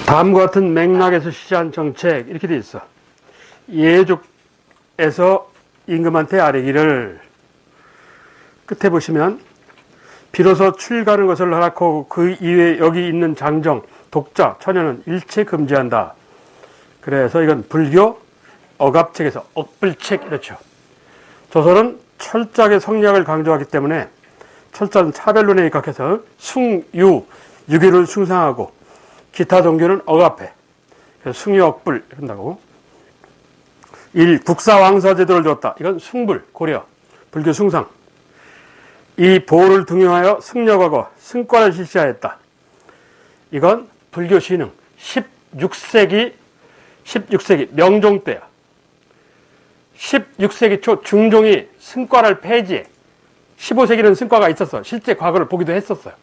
다음과 같은 맥락에서 시시한 정책 이렇게 돼 있어. 예족에서 임금한테 아뢰기를. 끝에 보시면 비로소 출가하는 것을 허락하고 그 이외에 여기 있는 장정, 독자, 처녀는 일체 금지한다. 그래서 이건 불교 억압책에서 억불책 이렇죠. 조선은 철저하게 성리학을 강조하기 때문에 철저한 차별론에 입각해서 숭유, 유교를 숭상하고 기타 종교는 억압해. 그래서 숭유 억불 이런다고. 1. 국사왕사 제도를 줬다. 이건 숭불, 고려, 불교 숭상. 2. 보호를 등용하여 승려과거, 승과를 실시하였다. 이건 불교 신흥. 16세기 명종 때야. 16세기 초 중종이 승과를 폐지해. 15세기는 승과가 있었어. 실제 과거를 보기도 했었어요.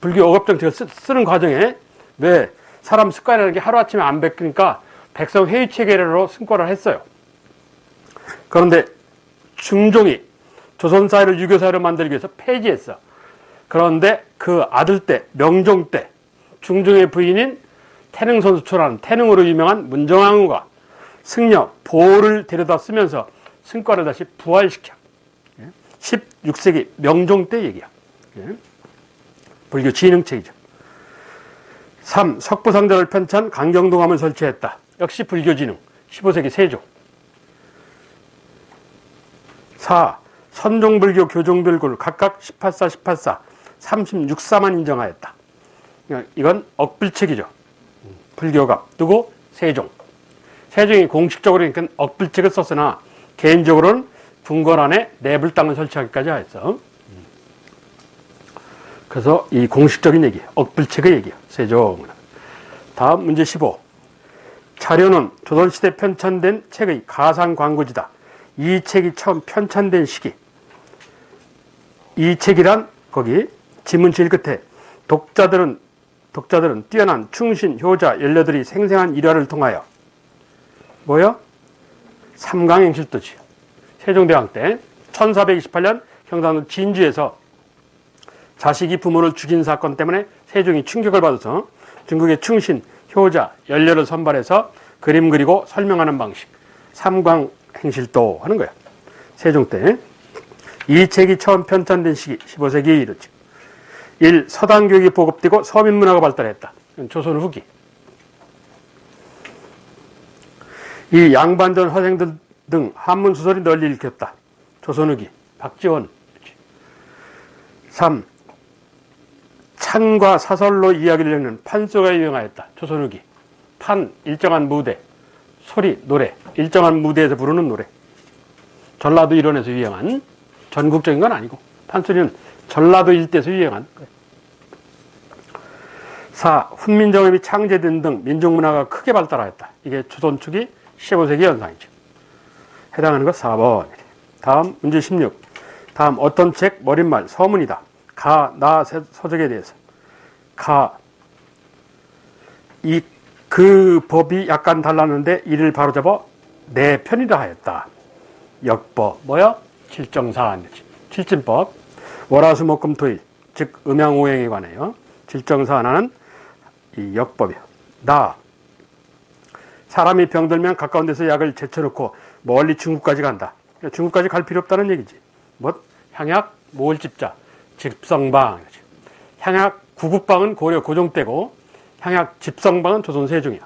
불교 억압 정책을 쓰는 과정에 왜 사람 습관이라는 게 하루아침에 안 바뀌니까 백성 회의 체계로 승과를 했어요. 그런데 중종이 조선 사회를 유교 사회로 만들기 위해서 폐지했어. 그런데 그 아들 때 명종 때 중종의 부인인 태능선수초라는 태능으로 유명한 문정왕후가 승려 보를 데려다 쓰면서 승과를 다시 부활시켜. 16세기 명종 때 얘기야. 불교 진흥책이죠. 3. 석부상자를 편찬 강경동암을 설치했다. 역시 불교 진흥. 15세기 세종. 4. 선종불교 교종별구를 각각 18사, 18사, 36사만 인정하였다. 이건 억불책이죠. 불교가 누구? 세종. 세종이 공식적으로 억불책을 썼으나 개인적으로는 궁궐 안에 내불당을 설치하기까지 하였어. 그래서 이 공식적인 얘기, 억불책의 얘기야. 세종. 다음 문제 15. 자료는 조선시대 편찬된 책의 가상광고지다. 이 책이 처음 편찬된 시기. 이 책이란 거기 지문실 끝에 독자들은 뛰어난 충신, 효자, 연료들이 생생한 일화를 통하여 뭐요? 삼강행실도지. 세종대왕 때 1428년 경상도 진주에서 자식이 부모를 죽인 사건 때문에 세종이 충격을 받아서 중국의 충신, 효자, 연료를 선발해서 그림 그리고 설명하는 방식 삼강행실도 하는 거야. 세종 때. 이 책이 처음 편찬된 시기 15세기에 이르지. 1. 서당교육이 보급되고 서민문화가 발달했다. 조선 후기. 이 양반전 화생들 등 한문소설이 널리 읽혔다. 조선 후기. 박지원. 3. 찬과 사설로 이야기를 읽는 판소가 유행하였다. 조선 후기. 판, 일정한 무대. 소리, 노래. 일정한 무대에서 부르는 노래. 전라도 일원에서 유행한, 전국적인 건 아니고 판소리는 전라도 일대에서 유행한 거예요. 4. 훈민정음이 창제된 등 민족문화가 크게 발달하였다. 이게 조선 초기 15세기 현상이죠. 해당하는 것 4번. 다음 문제 16. 다음 어떤 책 머릿말 서문이다. 가, 나 서적에 대해서. 가. 그 법이 약간 달랐는데 이를 바로잡아 내 편이라 하였다. 역법. 뭐야? 질정사안. 칠진법. 월화수목금토일. 즉 음양오행에 관해요. 질정사안은 이 역법이야. 나. 사람이 병들면 가까운 데서 약을 제쳐놓고 멀리 중국까지 간다. 중국까지 갈 필요 없다는 얘기지. 뭐 향약 모을집자 집성방. 향약 구국방은 고려 고종 때고 향약 집성방은 조선 세종이야.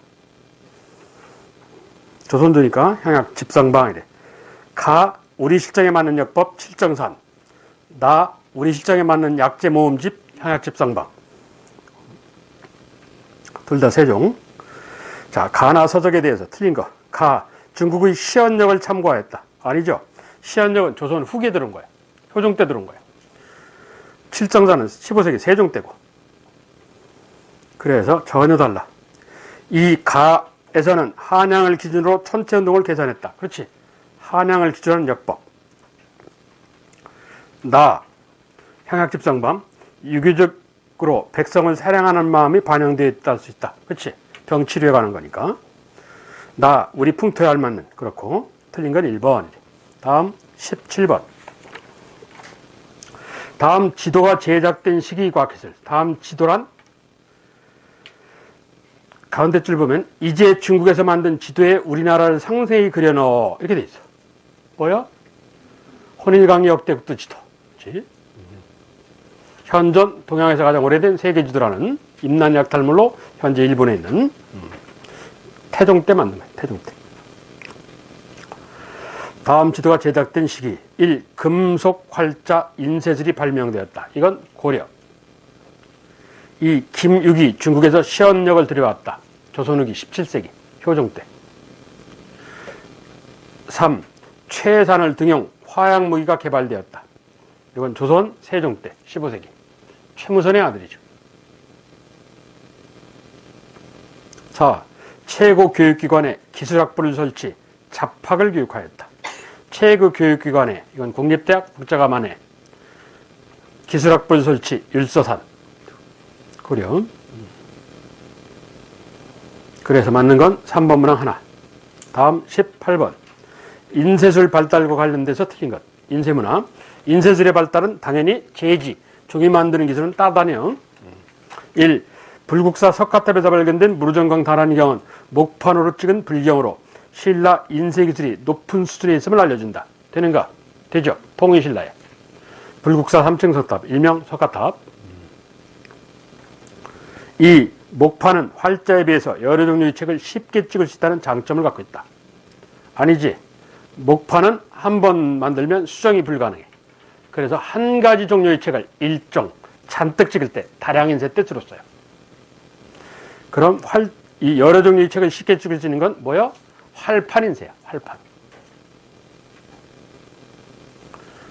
조선도니까 향약 집성방이래. 가 우리 실정에 맞는 역법 칠정산. 나 우리 실정에 맞는 약재 모음집 향약 집성방. 둘 다 세종. 자, 가나 서적에 대해서 틀린 거. 가 중국의 시언역을 참고하였다. 아니죠. 시언역은 조선 후기에 들은 거야. 효종 때 들은 거야. 칠정산은 15세기 세종 때고. 그래서 전혀 달라. 이 가에서는 한양을 기준으로 천체운동을 계산했다. 그렇지. 한양을 기준으로 하는 역법. 나 향약집성방. 유교적으로 백성을 사랑하는 마음이 반영되어 있다 할 수 있다. 그렇지. 병치료에 관한 거니까. 나 우리 풍토에 알맞는. 그렇고 틀린 건 1번. 다음 17번. 다음 지도가 제작된 시기 과학기술. 다음 지도란 가운데 줄 보면 이제 중국에서 만든 지도에 우리나라를 상세히 그려넣어 이렇게 돼 있어. 뭐야? 혼일강리 역대국도 지도. 그렇지? 현존 동양에서 가장 오래된 세계 지도라는 임난약탈물로 현재 일본에 있는 태종 때 만든 거예요. 태종 때. 다음 지도가 제작된 시기 1. 금속 활자 인쇄술이 발명되었다. 이건 고려. 2. 김육이 중국에서 시언역을 들여왔다. 조선 후기 17세기 효종 때. 3. 최산을 등용 화약무기가 개발되었다. 이건 조선 세종 때 15세기 최무선의 아들이죠. 4. 최고 교육기관에 기술학부를 설치 잡학을 교육하였다. 최고 교육기관에 이건 국립대학 국자감안에 기술학부를 설치 율서산 고려. 그래서 맞는 건 3번 문항 하나. 다음 18번 인쇄술 발달과 관련돼서 틀린 것. 인쇄문화. 인쇄술의 발달은 당연히 제지, 종이 만드는 기술은 따다녀. 1. 불국사 석가탑에서 발견된 무르정강 다란경은 목판으로 찍은 불경으로 신라 인쇄기술이 높은 수준에 있음을 알려준다. 되는가? 되죠. 통일신라에. 불국사 3층 석탑, 일명 석가탑. 2. 목판은 활자에 비해서 여러 종류의 책을 쉽게 찍을 수 있다는 장점을 갖고 있다. 아니지. 목판은 한 번 만들면 수정이 불가능해. 그래서 한 가지 종류의 책을 일정, 잔뜩 찍을 때, 다량 인쇄 때 주로 써요. 그럼 이 여러 종류의 책을 쉽게 찍을 수 있는 건 뭐요? 활판 인쇄야, 활판.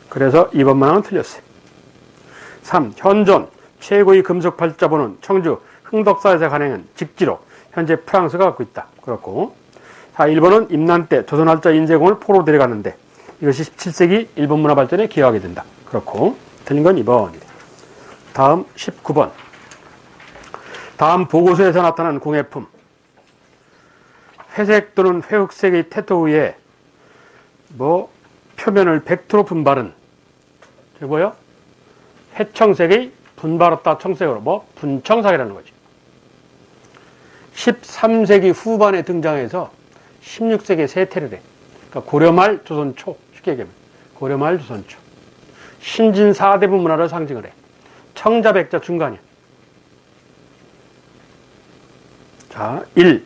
그래서 2번 문항은 틀렸어요. 3. 현존 최고의 금속 발자본은 청주 흥덕사에서 간행한 직지로 현재 프랑스가 갖고 있다. 그렇고. 4. 1번은 임난 때 조선활자 인쇄공을 포로 데려갔는데 이것이 17세기 일본 문화 발전에 기여하게 된다. 그렇고. 틀린 건 2번이다. 다음 19번. 다음 보고서에서 나타난 공예품. 회색 또는 회흑색의 테토 위에 표면을 벡터로 분바른 이게 뭐요? 회청색의 분바랐다 청색으로 분청삭이라는 거지. 13세기 후반에 등장해서 16세기에 쇠퇴를 해. 그러니까 고려말 조선초, 쉽게 얘기하면 고려말 조선초. 신진 4대부 문화를 상징을 해. 청자백자 중간이야. 자, 1.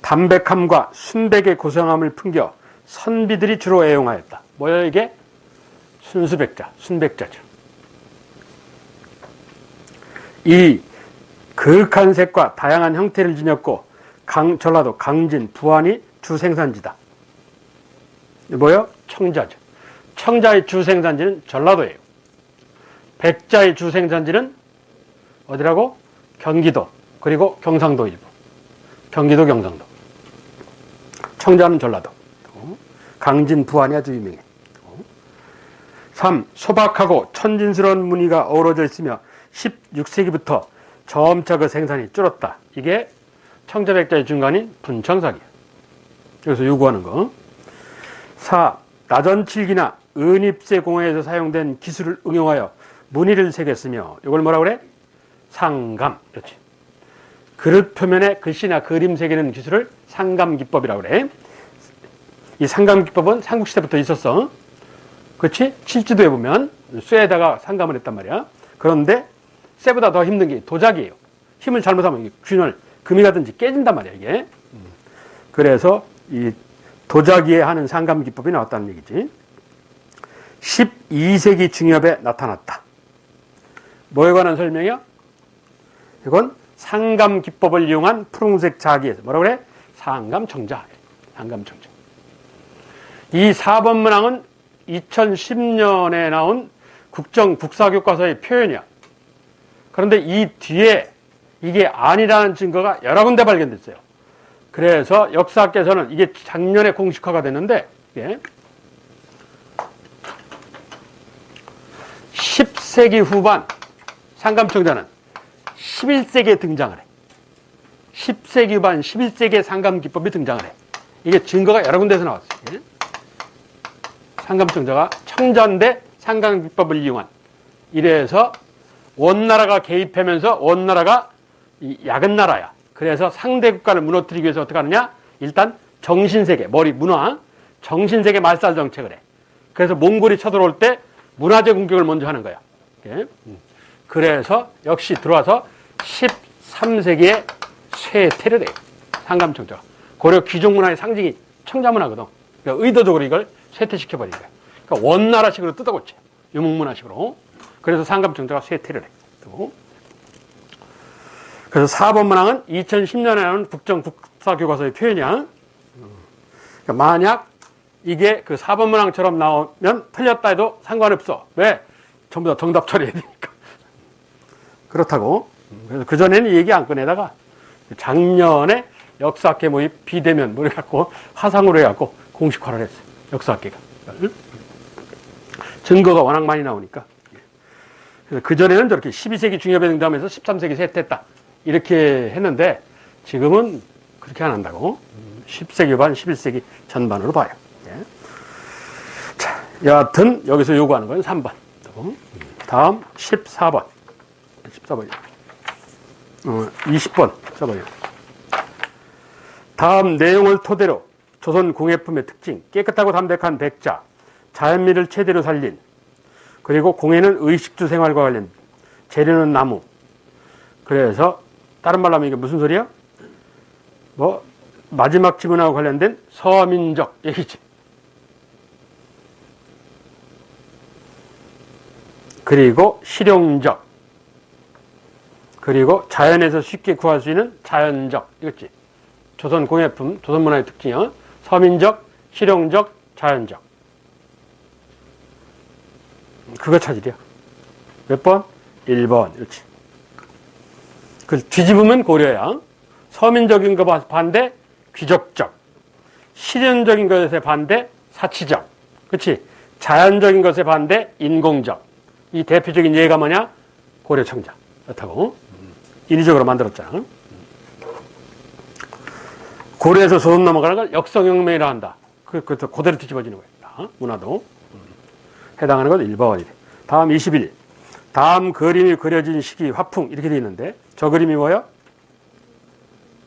담백함과 순백의 고상함을 풍겨 선비들이 주로 애용하였다. 뭐야 이게? 순수백자, 순백자죠. 2. 그윽한 색과 다양한 형태를 지녔고 전라도 강진, 부안이 주 생산지다. 뭐요? 청자죠. 청자의 주 생산지는 전라도예요. 백자의 주 생산지는 어디라고? 경기도, 그리고 경상도 일부. 경기도, 경상도. 청자는 전라도. 강진, 부안이 아주 유명해. 3. 소박하고 천진스러운 무늬가 어우러져 있으며 16세기부터 점차 그 생산이 줄었다. 이게 청자백자의 중간인 분청삭이야. 여기서 요구하는 거. 4. 나전칠기나 은입새 공예에서 사용된 기술을 응용하여 무늬를 새겼으며 이걸 뭐라 그래? 상감. 그렇지. 그릇 표면에 글씨나 그림 새기는 기술을 상감기법이라고 그래. 이 상감기법은 삼국시대부터 있었어. 그렇지? 칠지도에 보면 쇠에다가 상감을 했단 말이야. 그런데 쇠보다 더 힘든 게 도자기예요. 힘을 잘못하면 균열, 금이 가든지 깨진단 말이야 이게. 그래서 이 도자기에 하는 상감기법이 나왔다는 얘기지. 12세기 중엽에 나타났다. 뭐에 관한 설명이야? 이건 상감기법을 이용한 푸른색 자기에서 뭐라 그래? 상감청자. 상감청자. 이 4번 문항은 2010년에 나온 국정국사교과서의 표현이야. 그런데 이 뒤에 이게 아니라는 증거가 여러 군데 발견됐어요. 그래서 역사학계에서는 이게 작년에 공식화가 됐는데 이게 10세기 후반 상감청자는 11세기에 등장을 해. 10세기 후반 11세기에 상감기법이 등장을 해. 이게 증거가 여러 군데에서 나왔어요. 상감청자가 청자인데 상감기법을 이용한. 이래서 원나라가 개입하면서 원나라가 이 약은 나라야. 그래서 상대 국가를 무너뜨리기 위해서 어떻게 하느냐? 일단 정신세계, 머리, 문화, 정신세계 말살 정책을 해. 그래서 몽골이 쳐들어올 때 문화재 공격을 먼저 하는 거야. 그래서 역시 들어와서 13세기에 쇠퇴를 해. 상감청자가. 고려 귀족문화의 상징이 청자문화거든. 그러니까 의도적으로 이걸 쇠퇴시켜버린 거야. 그러니까 원나라식으로 뜯어고쳐. 유목문화식으로. 그래서 상감청자가 쇠퇴를 해. 그래서 4번 문항은 2010년에 나온 국정국사교과서의 표현이야. 그러니까 만약 이게 그 4번 문항처럼 나오면 틀렸다 해도 상관없어. 왜? 전부 다 정답 처리해야 되니까. 그렇다고. 그래서 그전에는 이 얘기 안 꺼내다가 작년에 역사학회 모임 비대면 뭐 해갖고 화상으로 해갖고 공식화를 했어요. 역사학회가. 증거가 워낙 많이 나오니까. 그래서 그전에는 저렇게 12세기 중엽에 등장하면서 13세기 쇠퇴했다. 이렇게 했는데 지금은 그렇게 안 한다고. 10세기 반, 11세기 전반으로 봐요. 자, 여하튼 여기서 요구하는 건 3번. 다음 14번. 14번이요. 20번 써봐요. 다음 내용을 토대로 조선 공예품의 특징, 깨끗하고 담백한 백자, 자연미를 최대로 살린, 그리고 공예는 의식주 생활과 관련, 재료는 나무. 그래서 다른 말로 하면 이게 무슨 소리야? 뭐 마지막 지문하고 관련된 서민적 얘기지. 그리고 실용적, 그리고 자연에서 쉽게 구할 수 있는 자연적, 이거지. 조선 공예품, 조선 문화의 특징이요. 서민적, 실용적, 자연적. 그거 찾으려. 몇 번? 1번. 그렇지. 그걸 뒤집으면 고려야. 서민적인 거 반대, 귀족적. 실용적인 것에 반대, 사치적. 그렇지. 자연적인 것에 반대, 인공적. 이 대표적인 예가 뭐냐? 고려청자. 그렇다고. 인위적으로 만들었잖아. 고려에서 조선 넘어가는 걸 역성혁명이라 한다. 그것도 그대로 뒤집어지는 거야. 문화도. 해당하는 건 1번이래. 다음 21. 다음 그림이 그려진 시기 화풍 이렇게 되어 있는데 저 그림이 뭐야?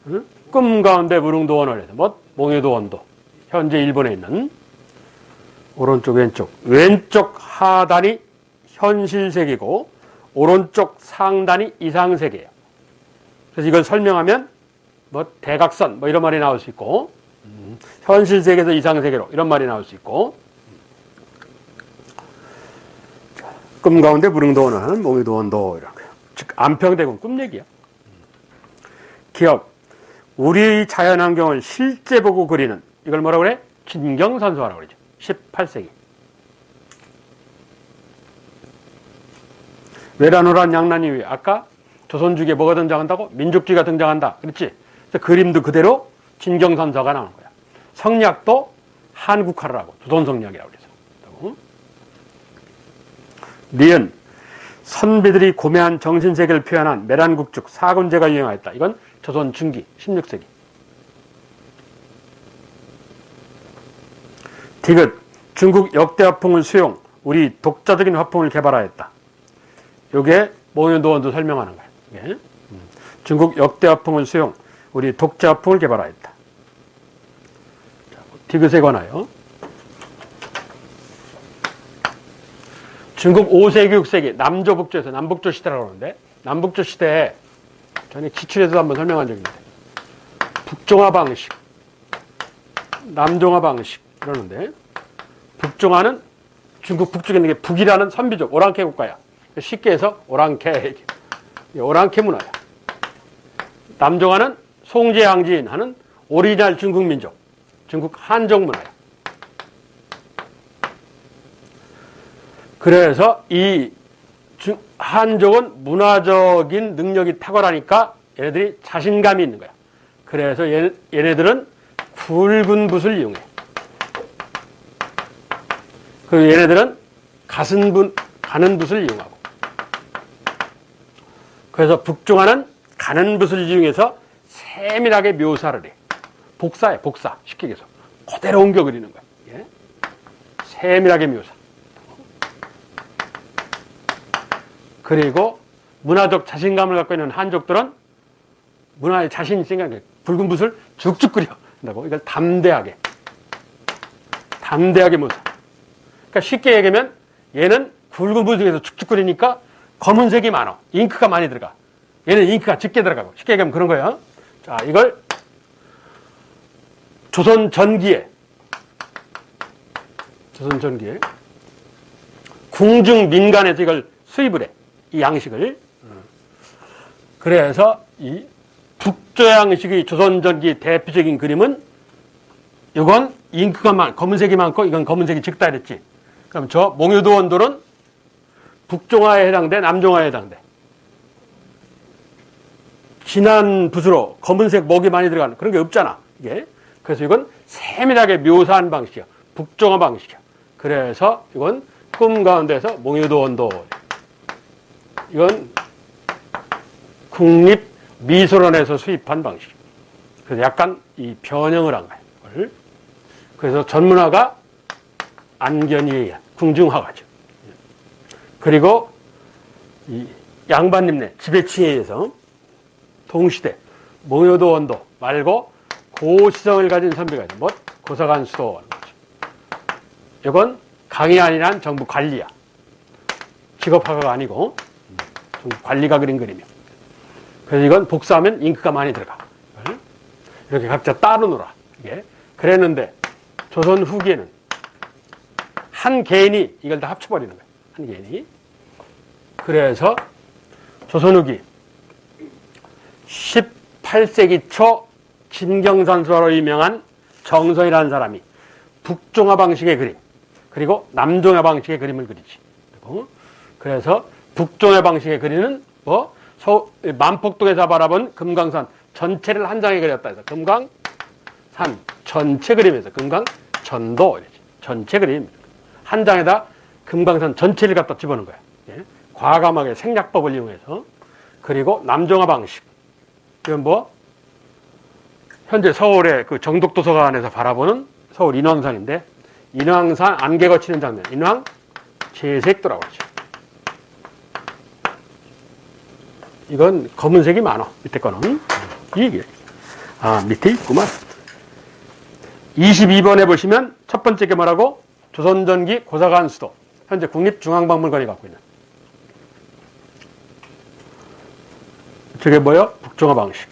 응? 꿈 가운데 무릉도원을 해서 뭐 몽유도원도 현재 일본에 있는 오른쪽 왼쪽 하단이 현실세계고 오른쪽 상단이 이상세계예요. 그래서 이걸 설명하면 뭐 대각선 뭐 이런 말이 나올 수 있고 현실세계에서 이상세계로 이런 말이 나올 수 있고 꿈 가운데 무릉도원은 몽유도원도 이런 거예요. 즉 안평대군 꿈 얘기야. 기억 우리의 자연환경을 실제 보고 그리는 이걸 뭐라고 그래? 진경선서라고 그러죠. 18세기. 외란호란 양난 이후에 아까 조선주기에 뭐가 등장한다고? 민족주의가 등장한다. 그렇지? 그래서 그림도 그대로 진경선서가 나오는 거야. 성리학도 한국화를 하고 조선성리학이라고 그래서. 니은 선비들이 고매한 정신세계를 표현한 메란국죽 사군제가 유행하였다. 이건 조선 중기 16세기. 디귿 중국 역대 화풍을 수용 우리 독자적인 화풍을 개발하였다. 요게 몽유도원도 설명하는 거야. 이게. 중국 역대 화풍을 수용 우리 독자 화풍을 개발하였다. 디귿에 관하여 중국 5세기, 6세기 남조북조에서 남북조 시대라고 하는데 남북조 시대에 전에 기출에서도 한번 설명한 적이 있는데 북종화 방식, 남종화 방식 이러는데 북종화는 중국 북쪽에 있는 게 북이라는 선비족 오랑캐 국가야. 쉽게 해서 오랑캐 문화야. 남종화는 송제양지인 하는 오리지널 중국 민족, 중국 한족 문화야. 그래서 이 한족은 문화적인 능력이 탁월하니까 얘네들이 자신감이 있는 거야. 그래서 얘네들은 굵은 붓을 이용해. 그리고 얘네들은 가는 붓을 이용하고. 그래서 북종화는 가는 붓을 이용해서 세밀하게 묘사를 해. 복사해, 복사. 쉽게 얘기해서. 그대로 옮겨 그리는 거야. 예? 세밀하게 묘사. 그리고 문화적 자신감을 갖고 있는 한족들은 문화에 자신이 생각해. 붉은 붓을 죽죽 끓여. 한다고. 이걸 담대하게 묻어. 그러니까 쉽게 얘기하면 얘는 굵은 붓 중에서 축축 끓이니까 검은색이 많아. 잉크가 많이 들어가. 얘는 잉크가 적게 들어가고. 쉽게 얘기하면 그런 거야. 자, 이걸 조선 전기에 궁중 민간에서 이걸 수입을 해. 이 양식을. 그래서 이 북조 양식의 조선 전기 대표적인 그림은 이건 잉크가 검은색이 많고 이건 검은색이 적다 이랬지. 그럼 저 몽유도 원돌은 북종화에 해당돼, 남종화에 해당돼. 진한 붓으로 검은색 목이 많이 들어가는 그런 게 없잖아. 이게. 그래서 이건 세밀하게 묘사한 방식이야. 북종화 방식이야. 그래서 이건 꿈 가운데서 몽유도 원돌. 이건 국립미술원에서 수입한 방식. 그래서 약간 이 변형을 한 거예요. 그래서 전문화가 안견이에 의한 궁중화가죠. 그리고 이 양반님네 지배층에 의해서 동시대 몽유도 원도 말고 고시성을 가진 선비가 있죠. 고사관 수도. 이건 강의안이란 정부 관리야. 직업화가가 아니고 정부 관리가 그린 그림이야. 그래서 이건 복사하면 잉크가 많이 들어가. 이렇게 각자 따로 놀아. 이게 그랬는데 조선 후기에는 한 개인이 이걸 다 합쳐버리는 거야. 한 개인이. 그래서 조선 후기 18세기 초 진경산수화로 유명한 정성이라는 사람이 북종화 방식의 그림 그리고 남종화 방식의 그림을 그리지. 그래서 북종화 방식의 그림은 만폭동에서 바라본 금강산 전체를 한 장에 그렸다 해서 금강산 전체 그림에서 금강전도 이러지. 전체 그림 한 장에다 금강산 전체를 갖다 집어넣은 거야. 예? 과감하게 생략법을 이용해서. 그리고 남종화 방식 이건 현재 서울의 그 정독도서관에서 바라보는 서울 인왕산인데 인왕산 안개 거치는 장면 인왕 재색도라고 그러죠. 이건 검은색이 많아. 밑에 거는 이게 밑에 있구만. 22번에 보시면 첫 번째 게 뭐라고? 조선전기 고사관 수도 현재 국립중앙박물관이 갖고 있는 저게 뭐요? 북종화 방식.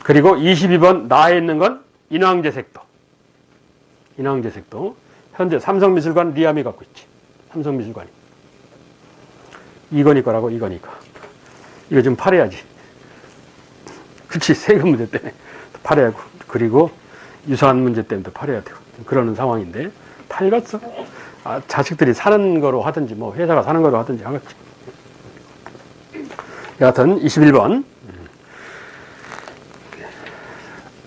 그리고 22번 나에 있는 건 인왕재색도. 현재 삼성미술관 리암이 갖고 있지. 삼성미술관이. 이건희 거라고 이건희 거. 이거 좀 팔아야지. 그렇지. 세금 문제 때문에 팔아야 하고. 그리고 유사한 문제 때문에 팔아야 되고. 그러는 상황인데 팔겠어. 자식들이 사는 거로 하든지 회사가 사는 거로 하든지 하겠지. 여하튼 21번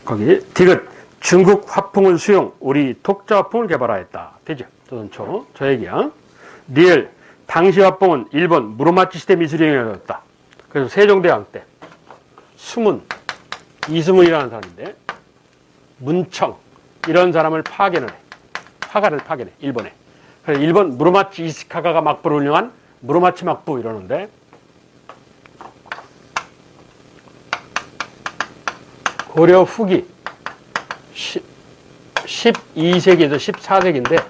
거기 디귿 중국 화풍을 수용 우리 독자 화풍을 개발하였다. 되죠. 조선 초 저 얘기야. 리을 당시 화풍은 일본 무로마치 시대 미술이 영향이었다. 그래서 세종대왕 때 이수문이라는 사람인데 문청 이런 사람을 파견을 해. 화가를 파견해. 일본에. 그래서 일본 무로마치 이시카가가 막부를 운영한 무로마치 막부 이러는데 고려 후기 12세기에서 14세기인데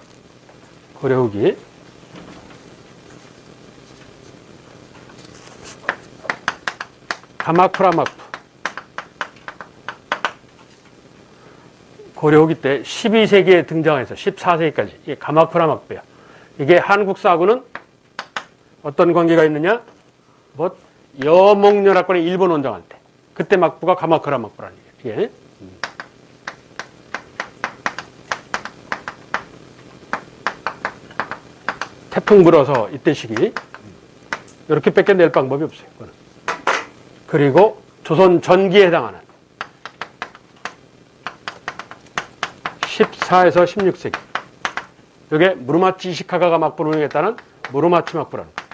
고려 후기 가마쿠라 막부 고려 후기 때 12세기에 등장해서 14세기까지 이게 가마쿠라 막부야. 이게 한국사하고는 어떤 관계가 있느냐? 여몽연합군의 일본 원정할 때 그때 막부가 가마쿠라 막부라는 얘기예요. 이게. 태풍 불어서 이때 시기 이렇게 밖에 낼 방법이 없어요. 그거는. 그리고 조선 전기에 해당하는 14에서 16세기 이게 무로마치 이시카가가 막부를 운영했다는 무로마치 막부라는 거예요.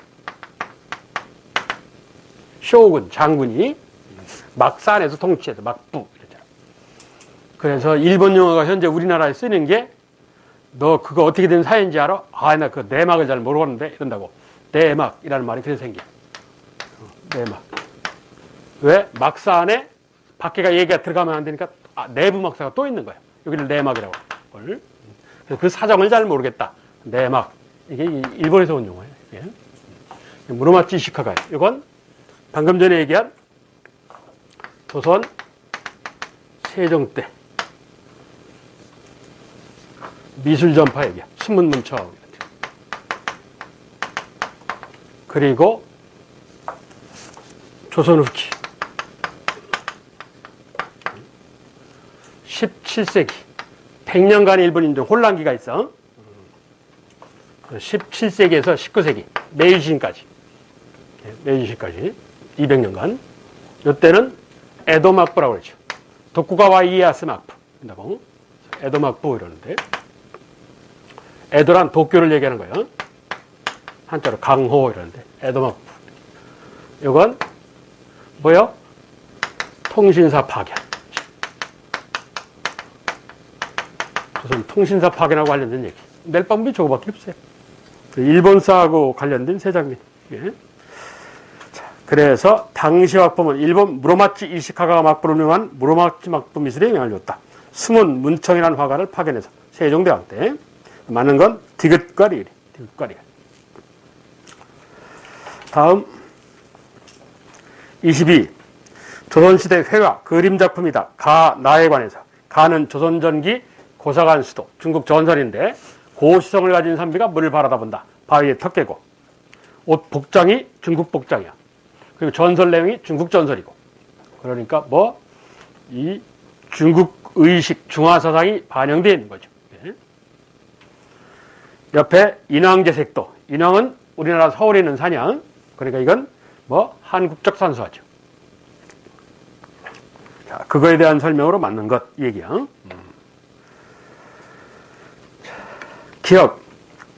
쇼군 장군이 막산에서 통치해서 막부 이랬잖아. 그래서 일본 용어가 현재 우리나라에 쓰는 게 너 그거 어떻게 된 사연인지 알아? 나 그 내막을 잘 모르겠는데 이런다고. 내막이라는 말이 그래서 생겨. 내막. 왜? 막사 안에 밖에가 얘기가 들어가면 안 되니까 내부 막사가 또 있는 거예요. 여기를 내막이라고. 그래서 그 사정을 잘 모르겠다. 내막. 이게 일본에서 온 용어예요. 이게. 무로마치 이시카가요. 이건 방금 전에 얘기한 조선 세종 때 미술 전파 얘기야. 신문문처. 그리고 조선 후기 17세기 100년간 일본 인종 혼란기가 있어. 17세기에서 19세기 메이지신까지 200년간. 이때는 에도 막부라고 그러죠. 도쿠가와 이에야스 막부 한다고. 에도 막부 이러는데, 에도란 도쿄를 얘기하는 거예요. 한자로 강호 이러는데 에도 막부. 이건 뭐요? 통신사 파견. 조선 통신사 파견하고 관련된 얘기. 낼 방법이 저거밖에 없어요. 일본사하고 관련된 세 장면. 예. 자, 그래서 당시 막부는 일본 무로마치 이시카가가 막부를 운영한 무로마치 막부 미술에 영향을 줬다. 숨은 문청이라는 화가를 파견해서 세종대왕 때. 맞는 건 디귿과 리을. 다음 22. 조선시대 회화 그림 작품이다. 가, 나에 관해서. 가는 조선 전기 고사관 수도, 중국 전설인데 고시성을 가진 선비가 물을 바라다 본다. 바위에 턱 깨고. 옷 복장이 중국 복장이야. 그리고 전설 내용이 중국 전설이고. 그러니까 뭐 이 중국 의식 중화 사상이 반영되어 있는 거죠. 네. 옆에 인왕제색도. 인왕은 우리나라 서울에 있는 산양. 그러니까 이건 뭐 한국적 산수화죠. 자, 그거에 대한 설명으로 맞는 것 얘기야. 기억,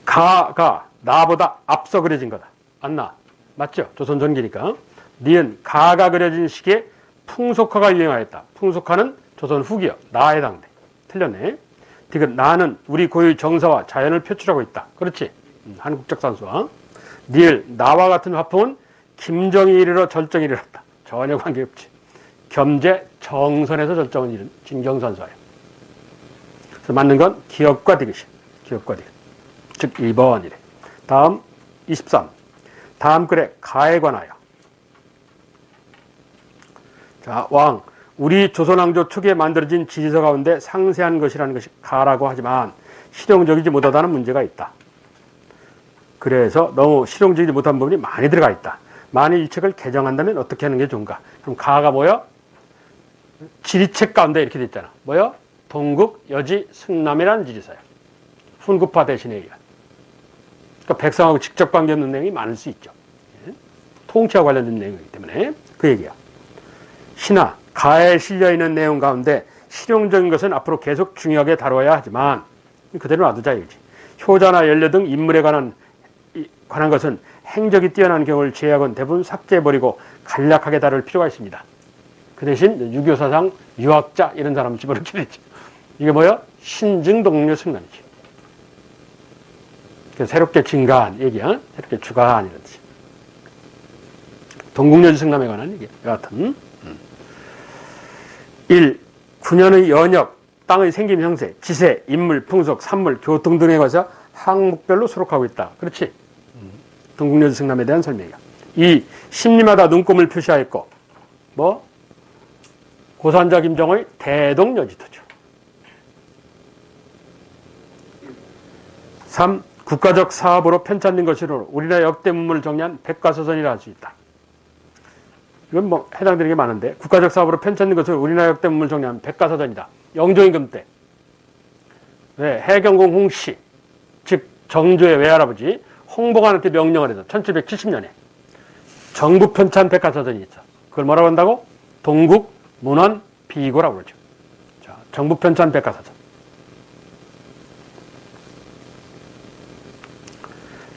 가가 나보다 앞서 그려진 거다. 안나. 맞죠? 조선 전기니까. 니은 가가 그려진 시기에 풍속화가 유행하였다. 풍속화는 조선 후기요. 나에 해당돼. 틀렸네. 디귿 나는 우리 고유의 정서와 자연을 표출하고 있다. 그렇지. 한국적 산수화. 니을 나와 같은 화풍은 김정이 이르러 절정이 이르렀다. 전혀 관계없지. 겸재 정선에서 절정은 이른 진경산수화예요. 그래서 맞는 건 기억과 디귿이야. 기억과 디귿. 즉 2번이래. 다음 23. 다음 글에 가에 관하여. 자, 왕. 우리 조선왕조 초기에 만들어진 지리서 가운데 상세한 것이라는 것이 가라고 하지만 실용적이지 못하다는 문제가 있다. 그래서 너무 실용적이지 못한 부분이 많이 들어가 있다. 만일 이 책을 개정한다면 어떻게 하는 게 좋은가? 그럼 가가 뭐요? 지리책 가운데 이렇게 돼 있잖아. 뭐요? 동국, 여지, 승남이라는 지리서야. 훈구파 대신에 얘기야. 그러니까 백성하고 직접 관계없는 내용이 많을 수 있죠. 통치와 관련된 내용이기 때문에 그 얘기야. 신하, 가에 실려있는 내용 가운데 실용적인 것은 앞으로 계속 중요하게 다뤄야 하지만 그대로 놔두자 이거지. 효자나 연료 등 인물에 관한 것은 행적이 뛰어난 경우를 제외하고는 대부분 삭제해버리고 간략하게 다룰 필요가 있습니다. 그 대신 유교 사상, 유학자 이런 사람 집어넣게 되죠. 이게 뭐야? 신증 동료 승난이지. 새롭게 증가한 얘기야. 새롭게 추가한 이런 뜻이. 동국여지 승남에 관한 얘기야. 여하튼 1. 9년의 연역, 땅의 생김 형세, 지세, 인물, 풍속, 산물, 교통 등에 관해서 항목별로 수록하고 있다. 그렇지? 동국여지 승남에 대한 설명이야. 2. 심리마다 눈금을 표시하였고 뭐? 고산자 김정의 대동여지도죠. 3. 국가적 사업으로 편찬된 것으로 우리나라 역대 문물을 정리한 백과사전이라 할 수 있다. 이건 뭐 해당되는 게 많은데 국가적 사업으로 편찬된 것으로 우리나라 역대 문물을 정리한 백과사전이다. 영조임금 때 해경공 홍씨 즉 정조의 외할아버지 홍보관한테 명령을 해서 1770년에 정부 편찬 백과사전이 있어. 그걸 뭐라고 한다고? 동국 문헌 비고라고 그러죠. 자, 정부 편찬 백과사전.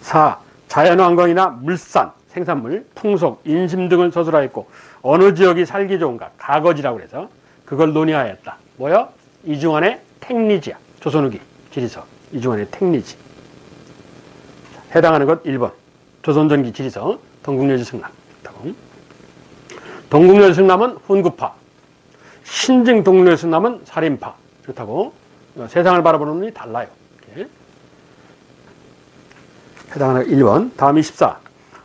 4. 자연환경이나 물산, 생산물, 풍속, 인심 등을 서술하였고 어느 지역이 살기 좋은가, 가거지라고 해서 그걸 논의하였다. 뭐요? 이중환의 택리지야. 조선 후기 지리서. 이중환의 택리지. 해당하는 것 1번. 조선전기 지리서, 동국여지 승남. 동국열 승남은 훈구파, 신증 동국열 승남은 살인파. 그렇다고 세상을 바라보는 눈이 달라요. 이렇게. 해당하는 1번. 다음 24.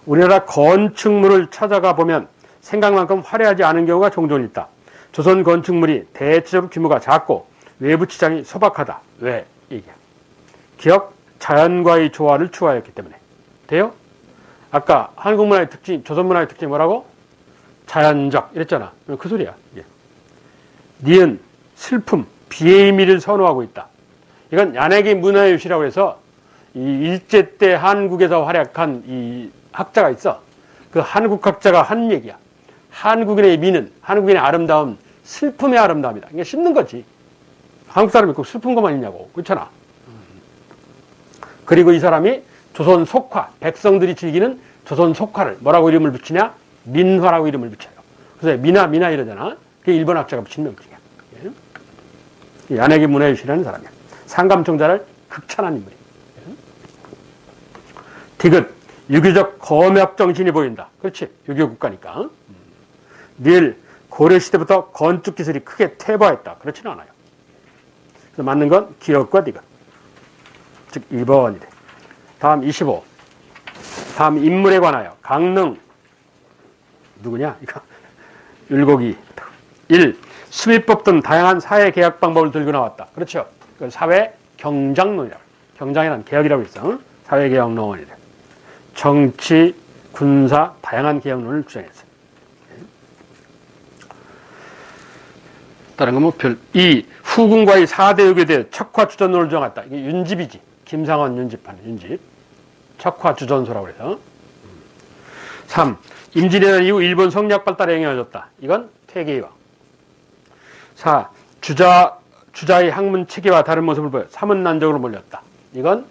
우리나라 건축물을 찾아가 보면 생각만큼 화려하지 않은 경우가 종종 있다. 조선 건축물이 대체적으로 규모가 작고 외부 치장이 소박하다. 왜? 이게 기억, 자연과의 조화를 추구하였기 때문에. 돼요? 아까 한국 문화의 특징, 조선 문화의 특징이 뭐라고? 자연적 이랬잖아. 그 소리야. 이게. 니은, 슬픔, 비애미를 선호하고 있다. 이건 야내기 문화의 유시라고 해서 이 일제 때 한국에서 활약한 이 학자가 있어. 그 한국 학자가 한 얘기야. 한국인의 미는, 한국인의 아름다움, 슬픔의 아름다움이다. 이게 씹는 거지. 한국 사람이 꼭 슬픈 것만 있냐고. 그렇잖아. 그리고 이 사람이 조선 속화, 백성들이 즐기는 조선 속화를 뭐라고 이름을 붙이냐? 민화라고 이름을 붙여요. 그래서 미나 이러잖아. 그게 일본 학자가 붙인 명칭이야. 야내기 문화유시라는 사람이야. 상감청자를 극찬한 인물이야. 디귿, 유교적 검역 정신이 보인다. 그렇지. 유교 국가니까. 닐, 고려시대부터 건축기술이 크게 퇴보했다. 그렇지는 않아요. 그래서 맞는 건 기역과 디귿. 즉 2번이래. 다음 25. 다음 인물에 관하여 강릉 누구냐? 이거 율곡이 1. 수비법 등 다양한 사회 개혁 방법을 들고 나왔다. 그렇죠. 그 사회 경장론이라고. 경장이란 개혁이라고 있어. 사회 개혁론이래. 정치, 군사 다양한 개혁론을 주장했어요. 다른 건 뭐 별. 2. 후군과의 4대 의교에 대해 척화주전론을 주장했다. 이게 윤집이지. 김상원 윤집하는 윤집. 척화주전소라고 해서. 3. 임진왜란 이후 일본 성리학 발달에 영향을 줬다. 이건 퇴계이왕. 4. 주자의 학문 체계와 다른 모습을 보여 사문난적으로 몰렸다. 이건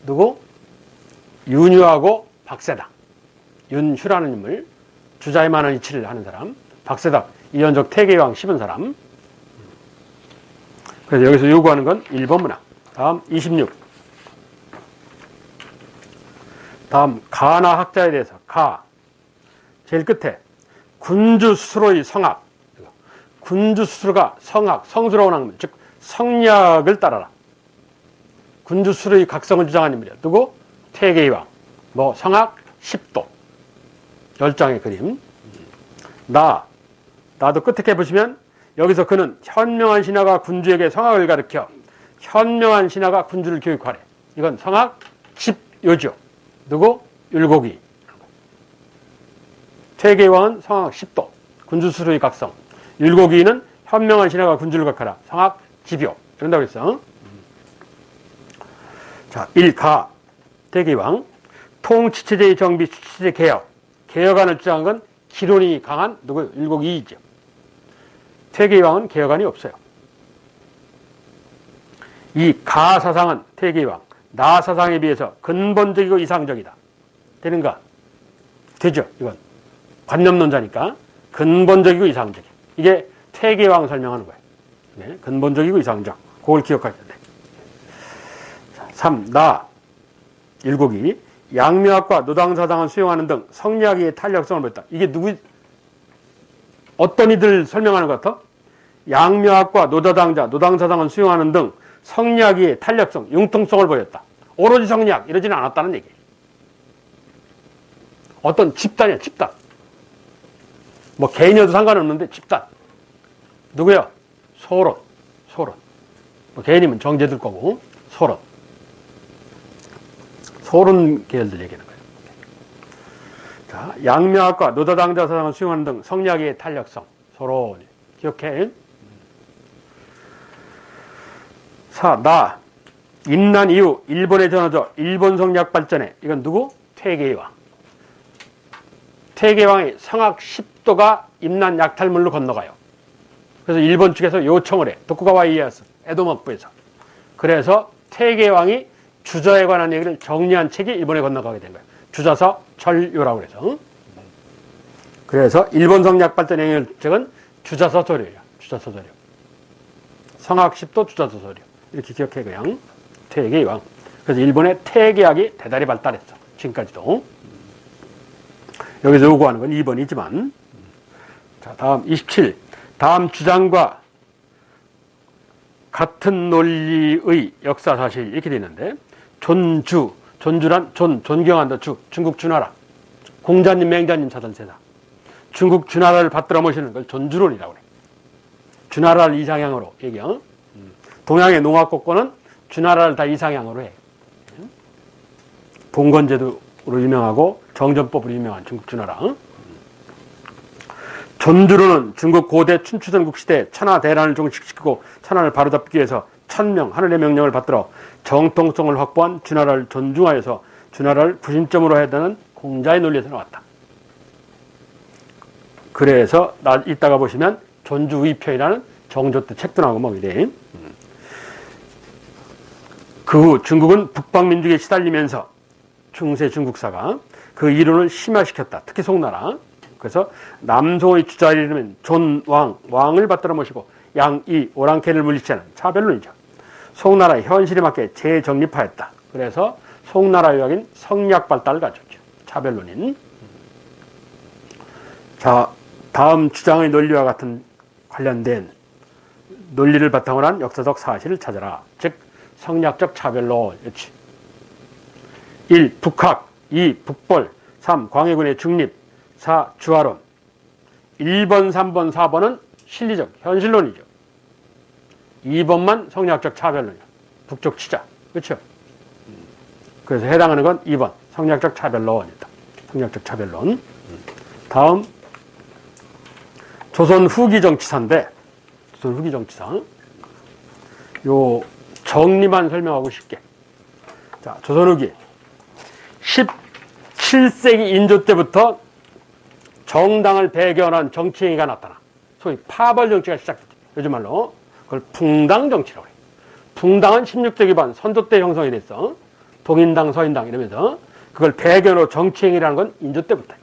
누구? 윤유하고 박세당. 윤휴라는 인물. 주자의 많은 이치를 하는 사람. 박세당. 이현적 퇴계이왕 씹은 사람. 그래서 여기서 요구하는 건 1번 문항. 다음 26. 다음 가나 학자에 대해서 가. 제일 끝에 군주 스스로의 성학. 군주 스스로가 성학, 성스러운 학문, 즉 성리학을 따라라. 군주 스스로의 각성을 주장한 인물이야. 누구? 퇴계이왕. 뭐 성학 10도. 10장의 그림. 나도 끝에 보시면 여기서 그는 현명한 신하가 군주에게 성학을 가르쳐 현명한 신하가 군주를 교육하래. 이건 성학 10요죠. 누구? 율곡이. 퇴계이왕은 성학 10도. 군주 스스로의 각성. 율곡이는 현명한 신하가 군주를 각하라. 성학 지표. 이런다고 했어. 자, 1가. 퇴계이왕. 통치체제의 정비, 취체제 개혁. 개혁안을 주장한 건 기론이 강한 누구? 율곡이이죠. 퇴계이왕은 개혁안이 없어요. 이 가 사상은 퇴계이왕, 나 사상에 비해서 근본적이고 이상적이다. 되는가? 되죠. 이건 관념론자니까 근본적이고 이상적이. 이게 퇴계이왕 설명하는 거예요. 네, 근본적이고 이상적. 그걸 기억하셔야 돼. 3. 나 율곡이 양묘학과 노당사당을 수용하는 등 성리학의 탄력성을 보였다. 이게 누구? 어떤 이들 설명하는 것 같아? 양묘학과 노다당자, 노당사당을 수용하는 등 성리학의 탄력성, 융통성을 보였다. 오로지 성리학 이러지는 않았다는 얘기예요. 어떤 집단이야, 집단. 뭐 개인이어도 상관없는데 집단. 누구야? 소론. 뭐 개인이면 정제들 거고 소론. 소론 계열들 얘기하는 거예요. 자, 양묘학과 노다당자 사상을 수용하는 등 성리학의 탄력성. 소론. 기억해. 4. 나 임난 이후 일본에 전하져 일본 성리학 발전에. 이건 누구? 퇴계이왕. 퇴계이왕의 성학 10도가 임난 약탈물로 건너가요. 그래서 일본 측에서 요청을 해. 도쿠가와 이에야스 에도막부에서. 그래서 퇴계이왕이 주저에 관한 얘기를 정리한 책이 일본에 건너가게 된 거예요. 주저서 절요라고 해서. 그래서 일본 성리학 발전에 영향을 준 책은 주저서 절요예요. 주저서 절요. 성학 10도 주저서 절요. 이렇게 기억해 그냥. 퇴계이왕. 그래서 일본의 퇴계학이 대단히 발달했어. 지금까지도. 여기서 요구하는 건 2번이지만 자, 다음 27. 다음 주장과 같은 논리의 역사 사실 이렇게 되어 있는데, 존주란 존경한다 주, 중국 주나라. 공자님, 맹자님 사던 세상. 중국 주나라를 받들어 모시는 걸 존주론이라고 그래. 주나라를 이상향으로 얘기해. 동양의 농악국권은 주나라를 다 이상향으로 해. 봉건제도로 유명하고 정전법으로 유명한 중국 주나라. 존주론은 중국 고대 춘추전국 시대 천하 대란을 종식시키고 천하를 바로잡기 위해서 천명 하늘의 명령을 받들어 정통성을 확보한 주나라를 존중하여서 주나라를 구심점으로 해야 되는 공자의 논리에서 나왔다. 그래서 이따가 보시면 존주의표이라는 정조 때 책도 나오고 뭐 이래. 그 후 중국은 북방민족에 시달리면서 중세 중국사가 그 이론을 심화시켰다. 특히 송나라. 그래서 남송의 주자를 이르면 존왕, 왕을 받들어 모시고 양이, 오랑캐를 물리치는 차별론이죠. 송나라의 현실에 맞게 재정립하였다. 그래서 송나라 유학인 성리학 발달을 가졌죠. 차별론인. 자, 다음 주장의 논리와 같은 관련된 논리를 바탕으로 한 역사적 사실을 찾아라. 즉 성리학적 차별론. 1. 북학 2. 북벌 3. 광해군의 중립 4. 주화론. 1번, 3번, 4번은 실리적, 현실론이죠. 2번만 성리학적 차별론이죠. 북쪽 치자. 그렇죠? 그래서 해당하는 건 2번, 성리학적 차별론이다. 성리학적 차별론. 다음, 조선 후기 정치사인데, 조선 후기 정치사. 요 정리만 설명하고 쉽게. 자, 조선 후기. 17세기 인조 때부터 정당을 배경으로 한 정치행위가 나타나. 소위 파벌 정치가 시작됐죠. 요즘 말로. 그걸 붕당 정치라고 해요. 붕당은 16세기 반 선조 때 형성이 됐어. 동인당, 서인당 이러면서. 그걸 배경으로 정치행위라는 건 인조 때부터예요.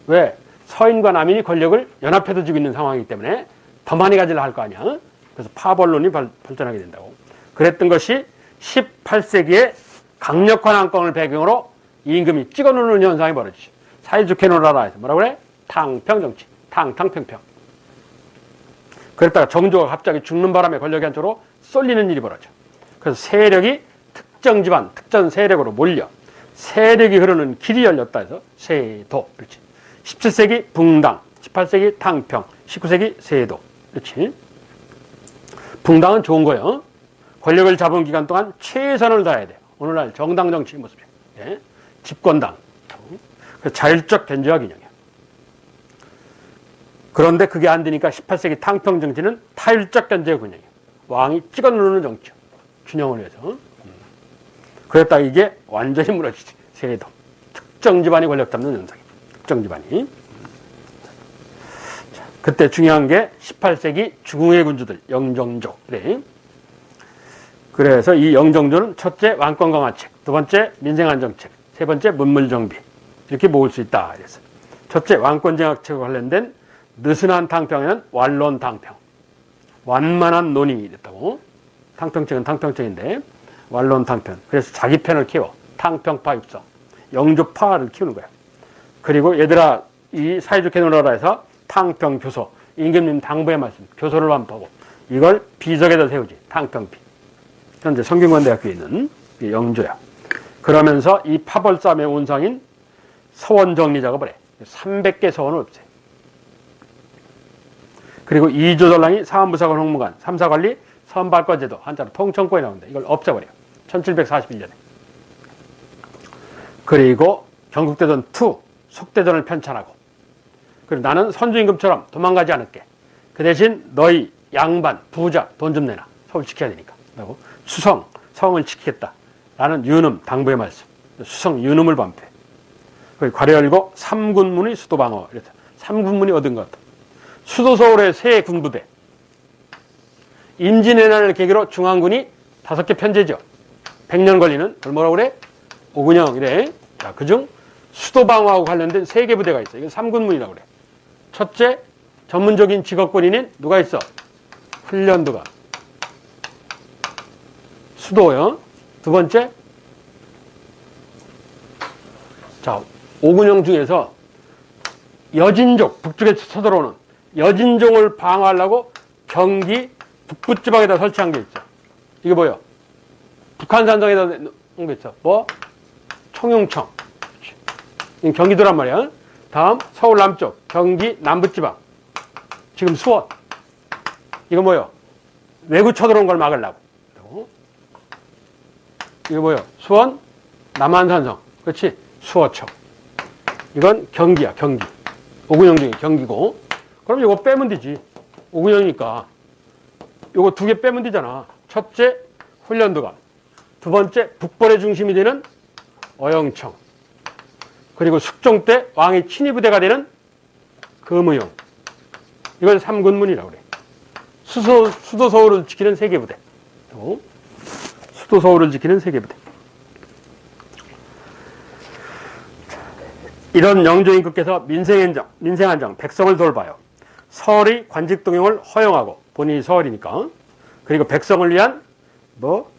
왜? 서인과 남인이 권력을 연합해서 쥐고 있는 상황이기 때문에 더 많이 가지려 할 거 아니야. 그래서 파벌론이 발전하게 된다고. 그랬던 것이 18세기에 강력한 안건을 배경으로 임금이 찍어 누르는 현상이 벌어지죠. 사이좋게 놀아라 해서 뭐라 그래? 탕평정치. 탕평평. 그랬다가 정조가 갑자기 죽는 바람에 권력이 한쪽으로 쏠리는 일이 벌어져. 그래서 세력이 특정 집안, 특정 세력으로 몰려 세력이 흐르는 길이 열렸다 해서 세도. 그렇지. 17세기 붕당, 18세기 탕평, 19세기 세도. 그렇지. 붕당은 좋은 거예요. 권력을 잡은 기간 동안 최선을 다해야 돼요. 오늘날 정당 정치의 모습이에요. 네. 집권당. 자율적 견제와 균형이야. 그런데 그게 안 되니까 18세기 탕평 정치는 타율적 견제와 균형이야. 왕이 찍어 누르는 정치요. 균형을 위해서. 그랬다가 이게 완전히 무너지지. 세도. 특정 집안이 권력 잡는 현상이죠. 특정 집안이. 자, 그때 중요한 게 18세기 중흥의 군주들, 영정조. 그래. 그래서 이 영정조는 첫째 왕권 강화책, 두 번째 민생안정책, 세 번째 문물정비. 이렇게 모을 수 있다. 그래서 첫째 왕권 정책과 관련된 느슨한 탕평에는 완론탕평. 완만한 논이 됐다고. 탕평책은 탕평책인데 완론탕평. 그래서 자기 편을 키워. 탕평파 육성. 영조파를 키우는 거야. 그리고 얘들아 이 사이좋게 놀아라 해서 탕평교소. 임금님 당부의 말씀. 교소를 완파하고 이걸 비석에다 세우지. 탕평비. 현재 성균관대학교에 있는 영조야. 그러면서 이 파벌 싸움의 온상인 서원 정리 작업을 해. 300개 서원을 없애. 그리고 이조전랑이 사안부사관 홍무관, 삼사관리 선발권제도, 한자로 통청권이 나오는데 이걸 없애버려요. 1741년에. 그리고 경국대전 2, 속대전을 편찬하고. 그리고 나는 선주임금처럼 도망가지 않을게. 그 대신 너희 양반, 부자 돈 좀 내놔. 서울 지켜야 되니까. 라고 수성, 성을 지키겠다. 라는 유능, 당부의 말씀. 수성, 유능을 반포해. 괄호 열고 삼군문의 수도방어. 이랬다. 삼군문이 얻은 것 같다. 수도 서울의 새 군부대. 임진왜란을 계기로 중앙군이 5개 편제죠. 100년 걸리는, 그걸 뭐라고 그래? 오근영, 이래. 자, 그중 수도방어하고 관련된 3개 부대가 있어. 이건 삼군문이라고 그래. 첫째, 전문적인 직업군인인 누가 있어? 훈련도가. 수도요. 두 번째, 자, 오군영 중에서 여진족, 북쪽에서 쳐들어오는 여진종을 방어하려고 경기 북부지방에다 설치한 게 있어. 이게 뭐야? 북한산성에다 놓은 게 있어. 뭐? 청용청. 이건 경기도란 말이야. 다음 서울 남쪽 경기 남부지방. 지금 수원. 이거 뭐야? 외구 쳐들어온 걸 막으려고. 이거 뭐야? 수원 남한산성. 그렇지? 수어청. 이건 경기야, 경기. 오군영 중에 경기고. 그럼 이거 빼면 되지. 오군영이니까. 요거 두 개 빼면 되잖아. 첫째, 훈련도감. 두 번째, 북벌의 중심이 되는 어영청. 그리고 숙종 때 왕의 친위부대가 되는 금의용. 이걸 삼군문이라고 그래. 수도 서울을 지키는 세계부대. 수도 서울을 지키는 세계부대. 이런 영조임금께서 민생안정, 백성을 돌봐요. 서울의 관직동용을 허용하고, 본인이 서울이니까. 그리고 백성을 위한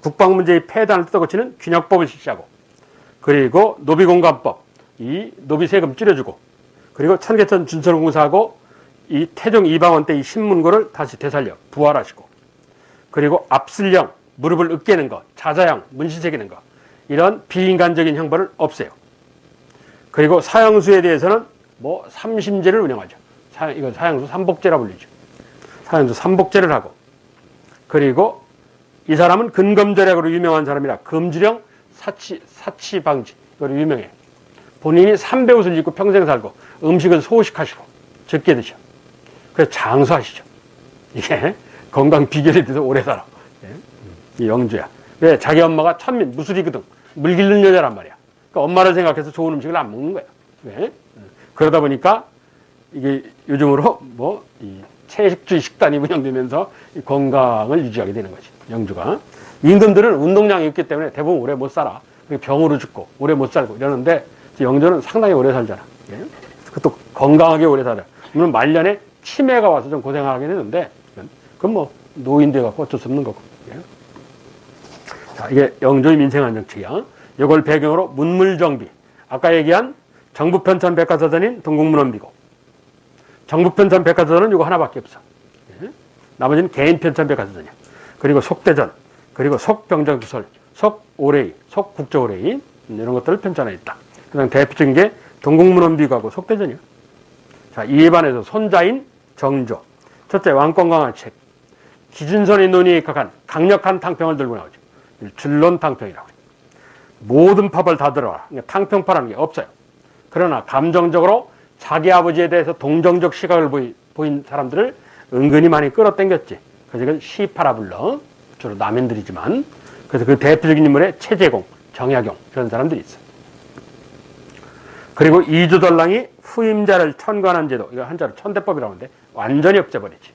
국방문제의 폐단을 뜯어고치는 균역법을 실시하고, 그리고 노비공관법, 이 노비 세금 줄여주고, 그리고 청계천 준천공사하고 이 태종 이방원 때 이 신문고를 다시 되살려 부활하시고, 그리고 압슬령, 무릎을 으깨는 것, 자자형, 문신 새기는 것, 이런 비인간적인 형벌을 없애요. 그리고 사형수에 대해서는 삼심제를 운영하죠. 이건 사형수 삼복제라고 불리죠. 사형수 삼복제를 하고, 그리고 이 사람은 근검절약으로 유명한 사람이라 금주령 사치 방지, 이거로 유명해. 본인이 삼배옷을 입고 평생 살고, 음식은 소식하시고, 적게 드셔. 그래서 장수하시죠. 이게 건강 비결이 돼서 오래 살아. 이 영주야. 왜? 자기 엄마가 천민, 무술이거든. 물 기르는 여자란 말이야. 그러니까 엄마를 생각해서 좋은 음식을 안 먹는 거야. 왜? 그러다 보니까 이게 요즘으로 이 채식주의 식단이 운영되면서 이 건강을 유지하게 되는 거지. 영주가. 임금들은 운동량이 있기 때문에 대부분 오래 못 살아. 병으로 죽고, 오래 못 살고 이러는데, 영조는 상당히 오래 살잖아. 예? 그것도 건강하게 오래 살아. 물론 말년에 치매가 와서 좀 고생하게 되는데, 그건 노인돼갖고 어쩔 수 없는 거고. 예? 자, 이게 영조의 민생안정책이야. 이걸 배경으로 문물정비. 아까 얘기한 정부편찬 백과사전인 동국문헌비고. 정부편찬 백과사전은 이거 하나밖에 없어. 예? 나머지는 개인 편찬 백과사전이야. 그리고 속대전, 그리고 속병정구설, 속오레이, 속국조오레이, 이런 것들을 편찬해 있다. 그다음 대표적인 게 동국문헌비고하고 속대전이야. 자, 이에 반해서 손자인 정조. 첫째, 왕권강화 책. 기준선의 논의에 각한 강력한 탕평을 들고 나오죠. 줄론탕평이라고 해요. 모든 법을 다 들어라. 탕평파라는 게 없어요. 그러나 감정적으로 자기 아버지에 대해서 동정적 시각을 보인 사람들을 은근히 많이 끌어당겼지. 그래서 이걸 시파라 불러. 주로 남인들이지만. 그래서 그 대표적인 인물에 최재공, 정약용 이런 사람들이 있어요. 그리고 이주덜랑이 후임자를 천관한 제도, 이거 한자로 천대법이라고 하는데 완전히 없애버리지.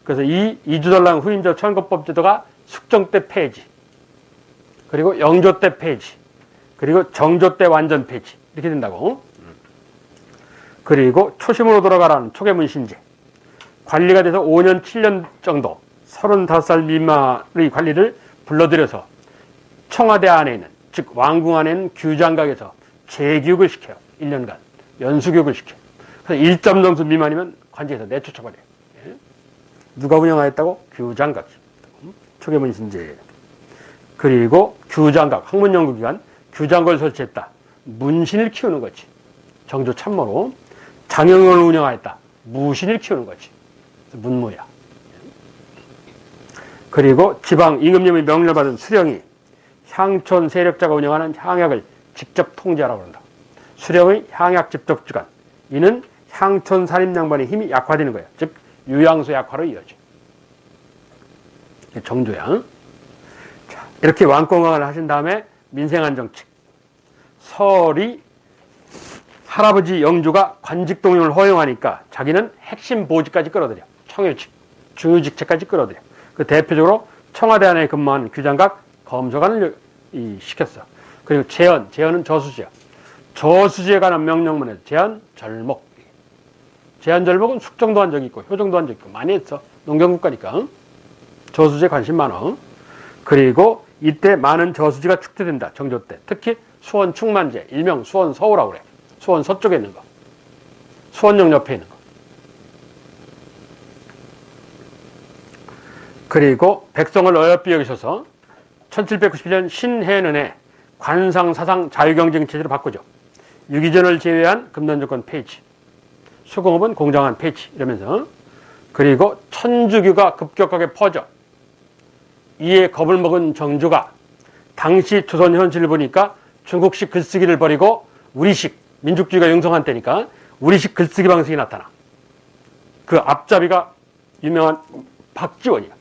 그래서 이 이주덜랑 후임자 천관법 제도가 숙종 때 폐지, 그리고 영조 때 폐지, 그리고 정조 때 완전 폐지, 이렇게 된다고. 그리고 초심으로 돌아가라는 초계문신제. 관리가 돼서 5년, 7년 정도 35살 미만의 관리를 불러들여서 청와대 안에 있는, 즉 왕궁 안에 있는 규장각에서 재교육을 시켜요. 1년간 연수교육을 시켜요. 그래서 1점 점수 미만이면 관직에서 내쫓아버려요. 예? 누가 운영하였다고? 규장각. 초계문신제. 그리고 규장각, 학문연구기관, 규장각을 설치했다. 문신을 키우는 거지. 정조 참모로. 장영을 운영하였다. 무신을 키우는 거지. 문무야. 그리고 지방 임금님의 명령을 받은 수령이 향촌 세력자가 운영하는 향약을 직접 통제하라고 한다. 수령의 향약 집적주관. 이는 향촌 산림양반의 힘이 약화되는 거야. 즉 유양소 약화로 이어져. 정조야. 자, 이렇게 왕권강화를 하신 다음에 민생안정책. 설이 할아버지 영조가 관직동용을 허용하니까 자기는 핵심 보직까지 끌어들여. 청유직, 중유직책까지 끌어들여. 그 대표적으로 청와대 안에 근무한 규장각 검소관을 시켰어. 그리고 제헌은 저수지야. 저수지에 관한 명령문에서 제헌, 절목. 제헌, 절목은 숙정도 한 적이 있고 효정도 한 적이 있고 많이 했어. 농경국가니까. 저수지에 관심 많아. 그리고 이때 많은 저수지가 축제된다. 정조 때. 특히 수원 충만제, 일명 수원 서우라고 그래. 수원 서쪽에 있는 거. 수원역 옆에 있는 거. 그리고 백성을 어여삐 여기셔서 1791년 신해년에 관상, 사상, 자유경쟁 체제로 바꾸죠. 유기전을 제외한 금단정권 폐지, 수공업은 공장안 폐지 이러면서, 그리고 천주교가 급격하게 퍼져 이에 겁을 먹은 정조가 당시 조선 현실을 보니까 중국식 글쓰기를 버리고 우리식, 민족주의가 영성한 때니까 우리식 글쓰기 방식이 나타나. 그 앞잡이가 유명한 박지원이야.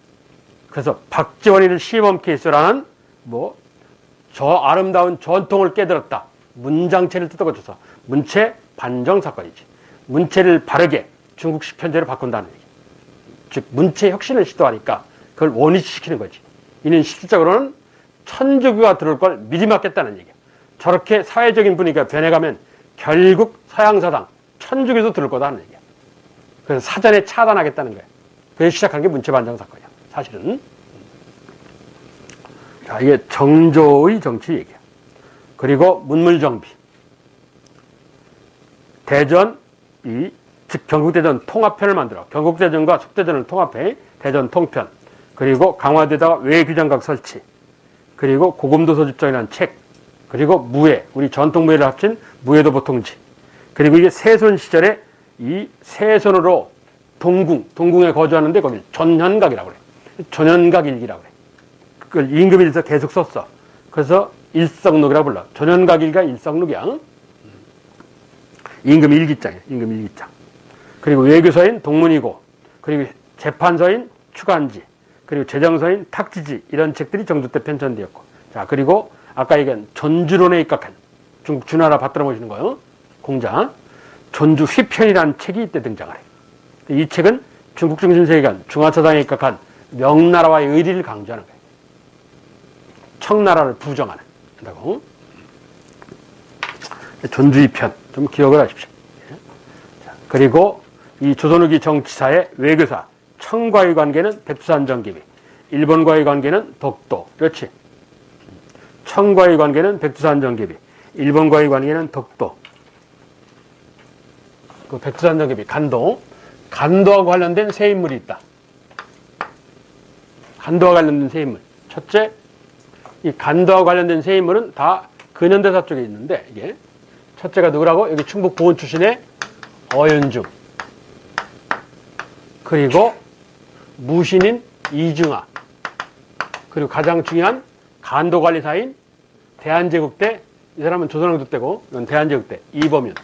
그래서 박지원이를 시범 케이스라는 저 아름다운 전통을 깨들었다. 문장체를 뜯어고쳐서 문체 반정 사건이지. 문체를 바르게 중국식 편제로 바꾼다는 얘기. 즉 문체 혁신을 시도하니까 그걸 원위시키는 거지. 이는 실질적으로는 천주교가 들어올 걸 미리 막겠다는 얘기야. 저렇게 사회적인 분위기가 변해가면 결국 서양사상 천주교도 들어올 거다 하는 얘기야. 그래서 사전에 차단하겠다는 거야. 그래서 시작한 게 문체 반정 사건이야. 사실은. 자, 이게 정조의 정치 얘기야. 그리고 문물정비. 대전, 즉 경국대전 통합편을 만들어. 경국대전과 속대전을 통합해 대전 통편. 그리고 강화대다가 외규장각 설치. 그리고 고금도서 집정이라는 책. 그리고 무예, 우리 전통무예를 합친 무예도 보통지. 그리고 이게 세손 시절에 이 세손으로 동궁에 거주하는데 거기 전현각이라고 그래. 전현각 일기라고 그래. 그걸 임금일기에서 계속 썼어. 그래서 일성록이라고 불러. 전현각 일기가 일성록이야. 임금 일기장이야. 임금 일기장. 그리고 외교서인 동문이고, 그리고 재판서인 추간지, 그리고 재정서인 탁지지, 이런 책들이 정조 때 편찬되었고. 자, 그리고 아까 얘기한 전주론에 입각한, 중국 주나라 받들어 모시는 거요. 공자. 전주 휘편이라는 책이 이때 등장을 해. 이 책은 중국 중심세계관 중화사상에 입각한 명나라와의 의리를 강조하는 거예요. 청나라를 부정하는. 한다고. 전주 휘편. 좀 기억을 하십시오. 자, 그리고 이 조선 후기 정치사의 외교사. 청과의 관계는 백두산정기비. 일본과의 관계는 독도. 그렇지. 청과의 관계는 백두산정기비. 일본과의 관계는 독도. 그 백두산정기비, 간도. 간도하고 관련된 세 인물이 있다. 간도와 관련된 세 인물. 첫째, 이 간도와 관련된 세 인물은 다 근현대사 쪽에 있는데, 이게. 첫째가 누구라고? 여기 충북 보은 출신의 어윤중. 그리고 무신인 이중하. 그리고 가장 중요한 간도관리사인 대한제국 때, 이 사람은 조선왕조 때고, 이건 대한제국 때, 이범윤.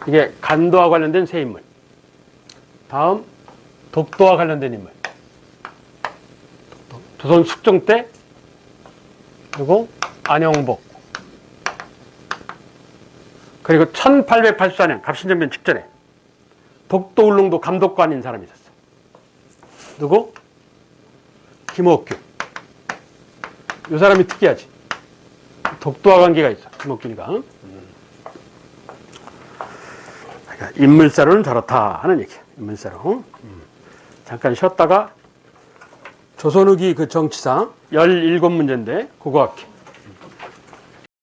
이게 간도와 관련된 세 인물. 다음, 독도와 관련된 인물. 조선 숙종 때, 그리고 안영복. 그리고 1884년 갑신정변 직전에 독도 울릉도 감독관인 사람이 있었어. 누구? 김옥균. 이 사람이 특이하지. 독도와 관계가 있어. 김옥균이가. 그러니까 인물사로는 저렇다 하는 얘기야. 인물사로. 잠깐 쉬었다가 조선 후기 그 정치사 17문제인데 그거 할게.